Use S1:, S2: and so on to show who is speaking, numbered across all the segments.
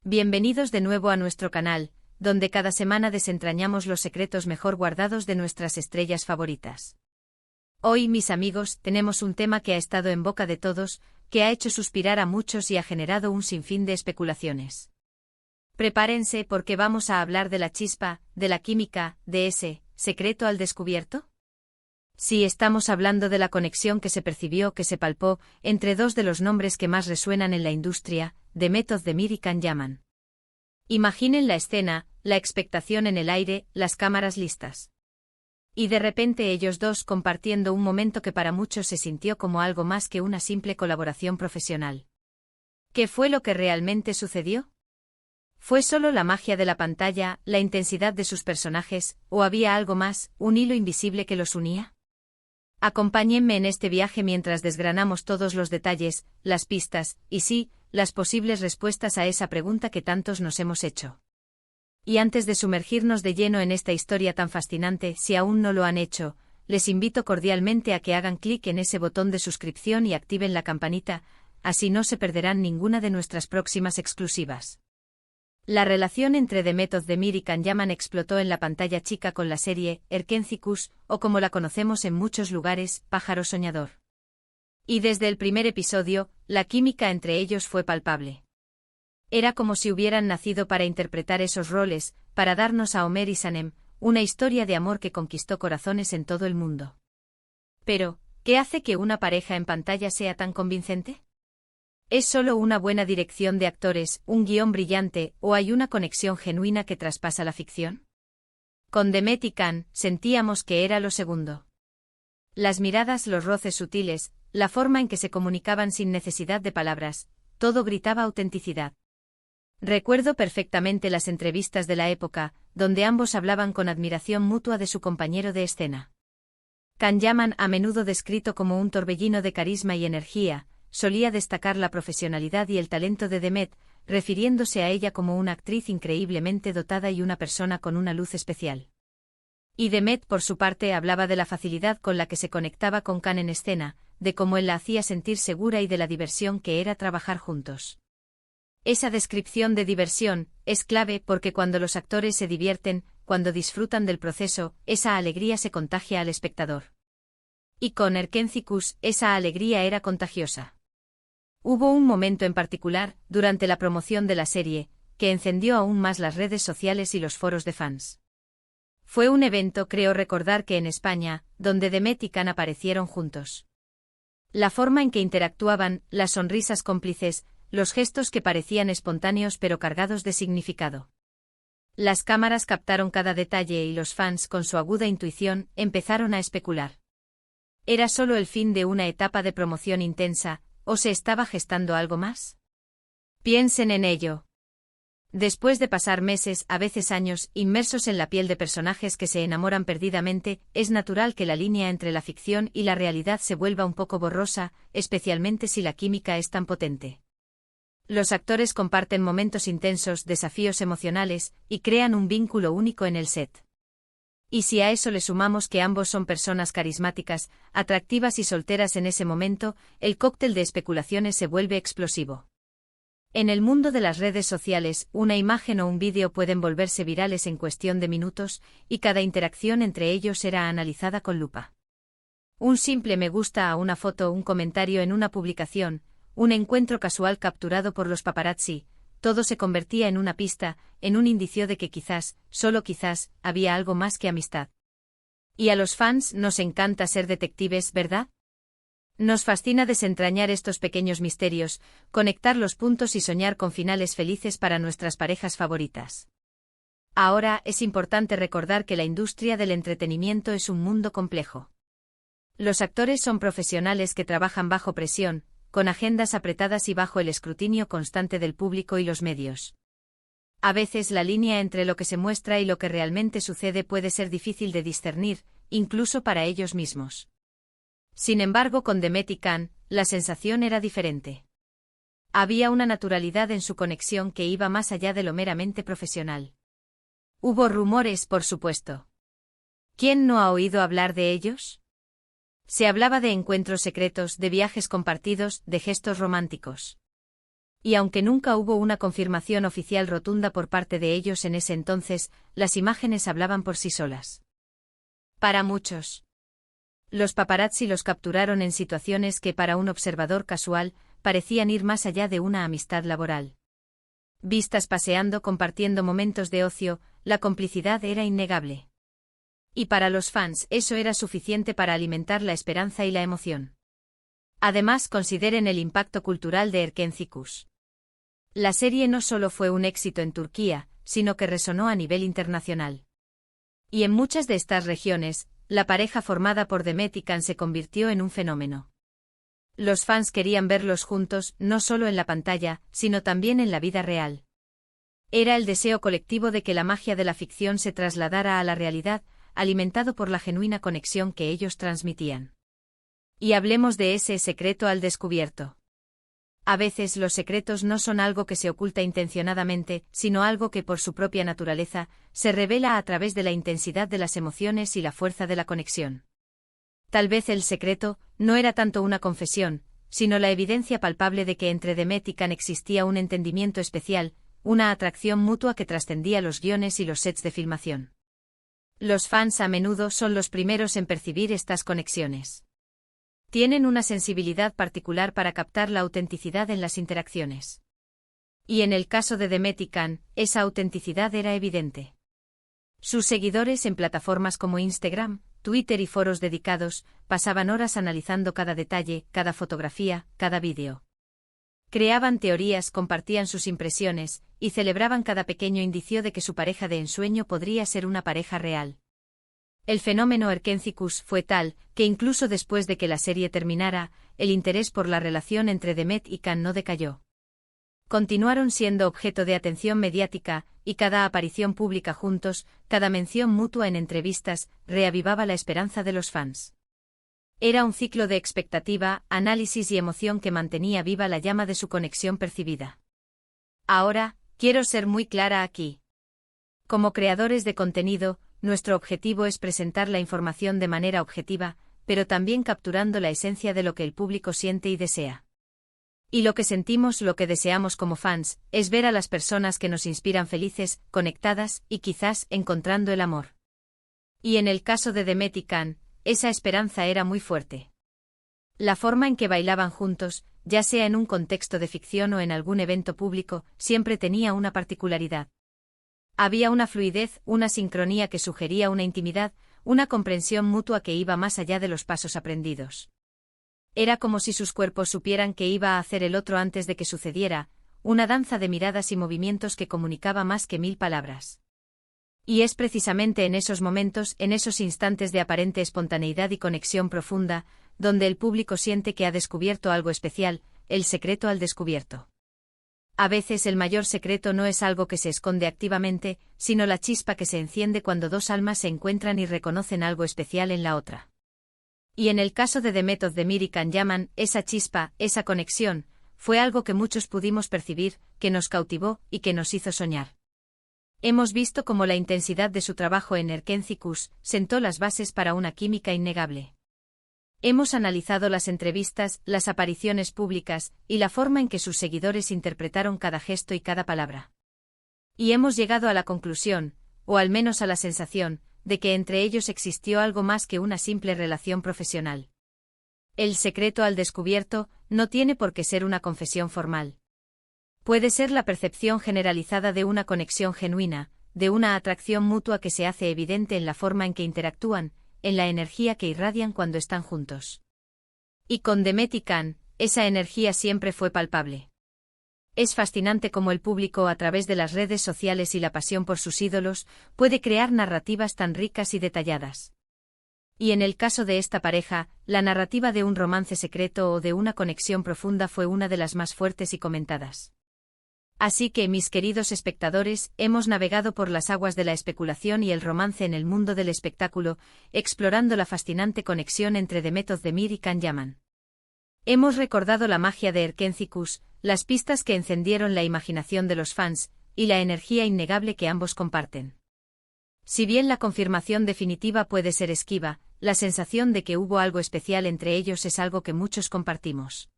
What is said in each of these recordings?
S1: Bienvenidos de nuevo a nuestro canal, donde cada semana desentrañamos los secretos mejor guardados de nuestras estrellas favoritas. Hoy, mis amigos, tenemos un tema que ha estado en boca de todos, que ha hecho suspirar a muchos y ha generado un sinfín de especulaciones. Prepárense porque vamos a hablar de la chispa, de la química, de ese secreto al descubierto. Sí, estamos hablando de la conexión que se percibió, que se palpó, entre dos de los nombres que más resuenan en la industria, Demet Özdemir y Can Yaman. Imaginen la escena, la expectación en el aire, las cámaras listas. Y de repente ellos dos compartiendo un momento que para muchos se sintió como algo más que una simple colaboración profesional. ¿Qué fue lo que realmente sucedió? ¿Fue solo la magia de la pantalla, la intensidad de sus personajes, o había algo más, un hilo invisible que los unía? Acompáñenme en este viaje mientras desgranamos todos los detalles, las pistas, y sí, las posibles respuestas a esa pregunta que tantos nos hemos hecho. Y antes de sumergirnos de lleno en esta historia tan fascinante, si aún no lo han hecho, les invito cordialmente a que hagan clic en ese botón de suscripción y activen la campanita, así no se perderán ninguna de nuestras próximas exclusivas. La relación entre Demet Özdemir y Can Yaman explotó en la pantalla chica con la serie Erkenci Kuş, o como la conocemos en muchos lugares, Pájaro Soñador. Y desde el primer episodio, la química entre ellos fue palpable. Era como si hubieran nacido para interpretar esos roles, para darnos a Ömer y Sanem, una historia de amor que conquistó corazones en todo el mundo. Pero, ¿qué hace que una pareja en pantalla sea tan convincente? ¿Es solo una buena dirección de actores, un guión brillante, o hay una conexión genuina que traspasa la ficción? Con Demet y Can, sentíamos que era lo segundo. Las miradas, los roces sutiles, la forma en que se comunicaban sin necesidad de palabras, todo gritaba autenticidad. Recuerdo perfectamente las entrevistas de la época, donde ambos hablaban con admiración mutua de su compañero de escena. Can Yaman, a menudo descrito como un torbellino de carisma y energía, solía destacar la profesionalidad y el talento de Demet, refiriéndose a ella como una actriz increíblemente dotada y una persona con una luz especial. Y Demet, por su parte, hablaba de la facilidad con la que se conectaba con Can en escena, de cómo él la hacía sentir segura y de la diversión que era trabajar juntos. Esa descripción de diversión es clave porque cuando los actores se divierten, cuando disfrutan del proceso, esa alegría se contagia al espectador. Y con Erkenci Kuş, esa alegría era contagiosa. Hubo un momento en particular, durante la promoción de la serie, que encendió aún más las redes sociales y los foros de fans. Fue un evento, creo recordar que en España, donde Demet y Can aparecieron juntos. La forma en que interactuaban, las sonrisas cómplices, los gestos que parecían espontáneos pero cargados de significado. Las cámaras captaron cada detalle y los fans, con su aguda intuición, empezaron a especular. ¿Era solo el fin de una etapa de promoción intensa, o se estaba gestando algo más? Piensen en ello. Después de pasar meses, a veces años, inmersos en la piel de personajes que se enamoran perdidamente, es natural que la línea entre la ficción y la realidad se vuelva un poco borrosa, especialmente si la química es tan potente. Los actores comparten momentos intensos, desafíos emocionales, y crean un vínculo único en el set. Y si a eso le sumamos que ambos son personas carismáticas, atractivas y solteras en ese momento, el cóctel de especulaciones se vuelve explosivo. En el mundo de las redes sociales, una imagen o un vídeo pueden volverse virales en cuestión de minutos, y cada interacción entre ellos era analizada con lupa. Un simple me gusta a una foto, un comentario en una publicación, un encuentro casual capturado por los paparazzi, todo se convertía en una pista, en un indicio de que quizás, solo quizás, había algo más que amistad. Y a los fans nos encanta ser detectives, ¿verdad? Nos fascina desentrañar estos pequeños misterios, conectar los puntos y soñar con finales felices para nuestras parejas favoritas. Ahora, es importante recordar que la industria del entretenimiento es un mundo complejo. Los actores son profesionales que trabajan bajo presión, con agendas apretadas y bajo el escrutinio constante del público y los medios. A veces la línea entre lo que se muestra y lo que realmente sucede puede ser difícil de discernir, incluso para ellos mismos. Sin embargo, con Demet y Can, la sensación era diferente. Había una naturalidad en su conexión que iba más allá de lo meramente profesional. Hubo rumores, por supuesto. ¿Quién no ha oído hablar de ellos? Se hablaba de encuentros secretos, de viajes compartidos, de gestos románticos. Y aunque nunca hubo una confirmación oficial rotunda por parte de ellos en ese entonces, las imágenes hablaban por sí solas. Para muchos, los paparazzi los capturaron en situaciones que para un observador casual parecían ir más allá de una amistad laboral. Vistas paseando, compartiendo momentos de ocio, la complicidad era innegable. Y para los fans eso era suficiente para alimentar la esperanza y la emoción. Además, consideren el impacto cultural de Erkenci Kuş. La serie no solo fue un éxito en Turquía, sino que resonó a nivel internacional. Y en muchas de estas regiones, la pareja formada por Demet y Can se convirtió en un fenómeno. Los fans querían verlos juntos, no solo en la pantalla, sino también en la vida real. Era el deseo colectivo de que la magia de la ficción se trasladara a la realidad, alimentado por la genuina conexión que ellos transmitían. Y hablemos de ese secreto al descubierto. A veces los secretos no son algo que se oculta intencionadamente, sino algo que por su propia naturaleza, se revela a través de la intensidad de las emociones y la fuerza de la conexión. Tal vez el secreto no era tanto una confesión, sino la evidencia palpable de que entre Demet y Can existía un entendimiento especial, una atracción mutua que trascendía los guiones y los sets de filmación. Los fans a menudo son los primeros en percibir estas conexiones. Tienen una sensibilidad particular para captar la autenticidad en las interacciones. Y en el caso de Demet y Can, esa autenticidad era evidente. Sus seguidores en plataformas como Instagram, Twitter y foros dedicados, pasaban horas analizando cada detalle, cada fotografía, cada vídeo. Creaban teorías, compartían sus impresiones, y celebraban cada pequeño indicio de que su pareja de ensueño podría ser una pareja real. El fenómeno Erkenci Kuş fue tal, que incluso después de que la serie terminara, el interés por la relación entre Demet y Can no decayó. Continuaron siendo objeto de atención mediática, y cada aparición pública juntos, cada mención mutua en entrevistas, reavivaba la esperanza de los fans. Era un ciclo de expectativa, análisis y emoción que mantenía viva la llama de su conexión percibida. Ahora, quiero ser muy clara aquí. Como creadores de contenido, nuestro objetivo es presentar la información de manera objetiva, pero también capturando la esencia de lo que el público siente y desea. Y lo que sentimos, lo que deseamos como fans, es ver a las personas que nos inspiran felices, conectadas y quizás encontrando el amor. Y en el caso de Demet y Can, esa esperanza era muy fuerte. La forma en que bailaban juntos, ya sea en un contexto de ficción o en algún evento público, siempre tenía una particularidad. Había una fluidez, una sincronía que sugería una intimidad, una comprensión mutua que iba más allá de los pasos aprendidos. Era como si sus cuerpos supieran qué iba a hacer el otro antes de que sucediera, una danza de miradas y movimientos que comunicaba más que 1000 palabras. Y es precisamente en esos momentos, en esos instantes de aparente espontaneidad y conexión profunda, donde el público siente que ha descubierto algo especial, el secreto al descubierto. A veces el mayor secreto no es algo que se esconde activamente, sino la chispa que se enciende cuando dos almas se encuentran y reconocen algo especial en la otra. Y en el caso de Demet Özdemir y Can Yaman, esa chispa, esa conexión, fue algo que muchos pudimos percibir, que nos cautivó y que nos hizo soñar. Hemos visto cómo la intensidad de su trabajo en Erkenci Kuş sentó las bases para una química innegable. Hemos analizado las entrevistas, las apariciones públicas, y la forma en que sus seguidores interpretaron cada gesto y cada palabra. Y hemos llegado a la conclusión, o al menos a la sensación, de que entre ellos existió algo más que una simple relación profesional. El secreto al descubierto no tiene por qué ser una confesión formal. Puede ser la percepción generalizada de una conexión genuina, de una atracción mutua que se hace evidente en la forma en que interactúan, en la energía que irradian cuando están juntos. Y con Demet y Can, esa energía siempre fue palpable. Es fascinante cómo el público, a través de las redes sociales y la pasión por sus ídolos, puede crear narrativas tan ricas y detalladas. Y en el caso de esta pareja, la narrativa de un romance secreto o de una conexión profunda fue una de las más fuertes y comentadas. Así que, mis queridos espectadores, hemos navegado por las aguas de la especulación y el romance en el mundo del espectáculo, explorando la fascinante conexión entre Demet Özdemir y Can Yaman. Hemos recordado la magia de Erkenci Kuş, las pistas que encendieron la imaginación de los fans, y la energía innegable que ambos comparten. Si bien la confirmación definitiva puede ser esquiva, la sensación de que hubo algo especial entre ellos es algo que muchos compartimos.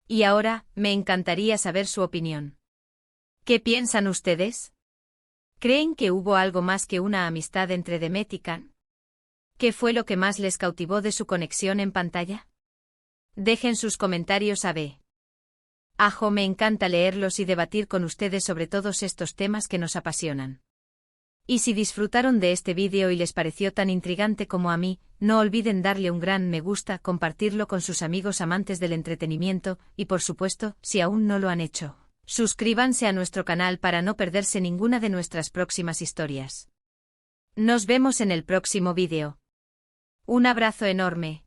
S1: Y ahora, me encantaría saber su opinión. ¿Qué piensan ustedes? ¿Creen que hubo algo más que una amistad entre Demet y Khan? ¿Qué fue lo que más les cautivó de su conexión en pantalla? Dejen sus comentarios a B. Ajo, me encanta leerlos y debatir con ustedes sobre todos estos temas que nos apasionan. Y si disfrutaron de este vídeo y les pareció tan intrigante como a mí, no olviden darle un gran me gusta, compartirlo con sus amigos amantes del entretenimiento, y por supuesto, si aún no lo han hecho, suscríbanse a nuestro canal para no perderse ninguna de nuestras próximas historias. Nos vemos en el próximo vídeo. Un abrazo enorme.